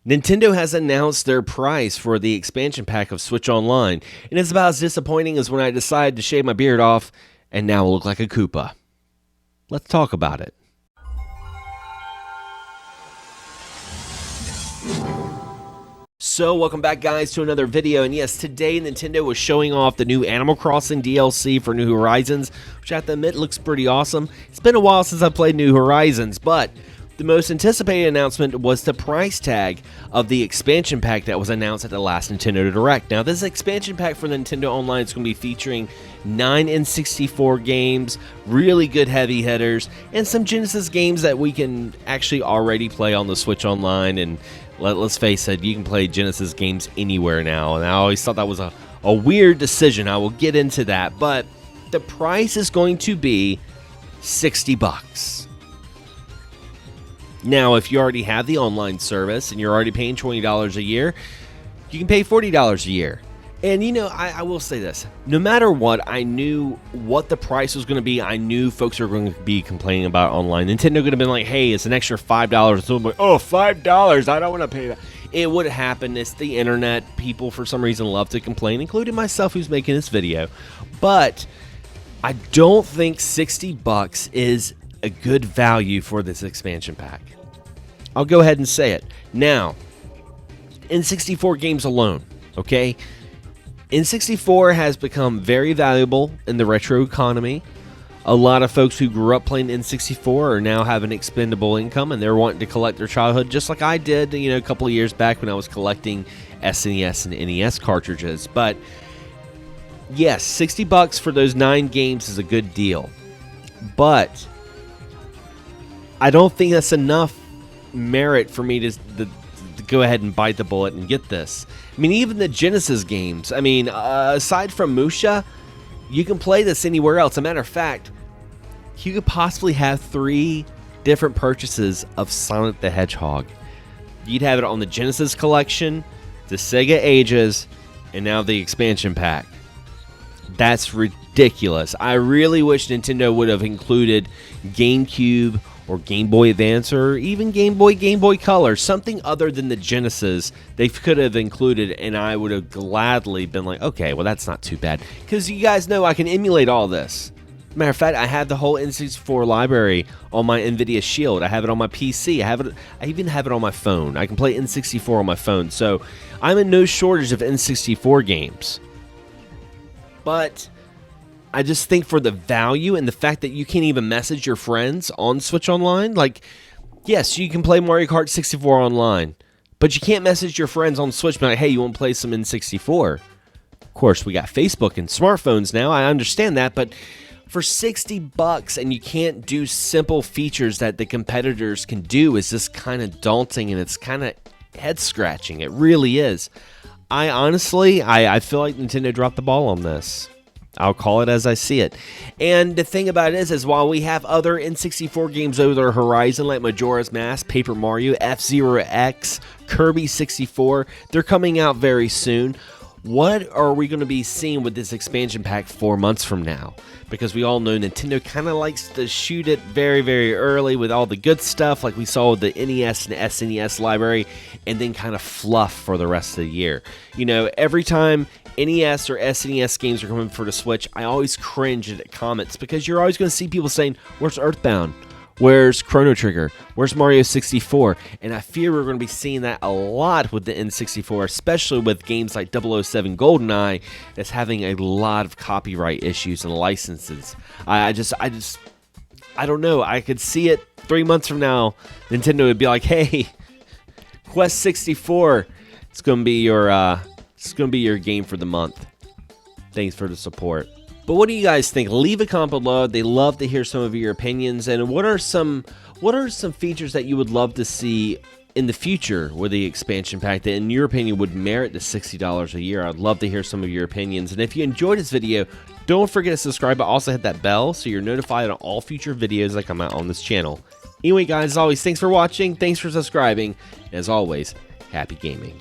Nintendo has announced their price for the expansion pack of Switch Online, and it's about as disappointing as when I decided to shave my beard off and now I look like a Koopa. Let's talk about it. So, welcome back guys to another video, and yes, today Nintendo was showing off the new Animal Crossing DLC for New Horizons, which I have to admit looks pretty awesome. It's been a while since I played New Horizons, but the most anticipated announcement was the price tag of the expansion pack that was announced at the last Nintendo Direct. Now, this expansion pack for Nintendo Online is going to be featuring 9 N64 games, really good heavy hitters, and some Genesis games that we can actually already play on the Switch Online. And let's face it, you can play Genesis games anywhere now, and I always thought that was a weird decision. I will get into that, but the price is going to be $60. Now, if you already have the online service and you're already paying $20 a year, you can pay $40 a year. And, you know, I will say this. No matter what, I knew what the price was going to be. I knew folks were going to be complaining about online. Nintendo could have been like, hey, it's an extra $5. So I'm like, oh, $5. I don't want to pay that. It would happen. It's the internet. People, for some reason, love to complain, including myself who's making this video. But I don't think $60 is a good value for this expansion pack. I'll go ahead and say it. Now, N64 games alone, okay? N64 has become very valuable in the retro economy. A lot of folks who grew up playing N64 are now having expendable income, and they're wanting to collect their childhood just like I did, you know, a couple of years back when I was collecting SNES and NES cartridges. But yes, $60 for those 9 games is a good deal. But I don't think that's enough merit for me to go ahead and bite the bullet and get this. I mean, even the Genesis games, I mean, aside from Musha, you can play this anywhere else. As a matter of fact, you could possibly have 3 different purchases of Sonic the Hedgehog. You'd have it on the Genesis collection, the Sega Ages, and now the expansion pack. That's ridiculous. I really wish Nintendo would have included GameCube or Game Boy Advance, or even Game Boy Color, something other than the Genesis they could have included, and I would have gladly been like, okay, well, that's not too bad, because you guys know I can emulate all this. Matter of fact, I have the whole N64 library on my NVIDIA Shield. I have it on my PC. I even have it on my phone. I can play N64 on my phone, so I'm in no shortage of N64 games. But I just think for the value and the fact that you can't even message your friends on Switch Online, like, yes, you can play Mario Kart 64 online, but you can't message your friends on Switch, be like, hey, you want to play some N64? Of course, we got Facebook and smartphones now, I understand that, but for $60 and you can't do simple features that the competitors can do is just kind of daunting, and it's kind of head-scratching. It really is. I honestly feel like Nintendo dropped the ball on this. I'll call it as I see it. And the thing about it is while we have other N64 games over the horizon like Majora's Mask, Paper Mario, F-Zero X, Kirby 64, they're coming out very soon. What are we going to be seeing with this expansion pack 4 months from now? Because we all know Nintendo kind of likes to shoot it very, very early with all the good stuff like we saw with the NES and SNES library, and then kind of fluff for the rest of the year. You know, every time NES or SNES games are coming for the Switch, I always cringe at comments because you're always going to see people saying, where's Earthbound? Where's Chrono Trigger? Where's Mario 64? And I fear we're going to be seeing that a lot with the N64, especially with games like 007 GoldenEye that's having a lot of copyright issues and licenses. I don't know. I could see it 3 months from now. Nintendo would be like, hey, Quest 64, it's going to be your game for the month. Thanks for the support. But what do you guys think? Leave a comment below. They love to hear some of your opinions. And what are some features that you would love to see in the future with the expansion pack that, in your opinion, would merit the $60 a year? I'd love to hear some of your opinions. And if you enjoyed this video, don't forget to subscribe, but also hit that bell so you're notified on all future videos that come out on this channel. Anyway, guys, as always, thanks for watching. Thanks for subscribing. And as always, happy gaming.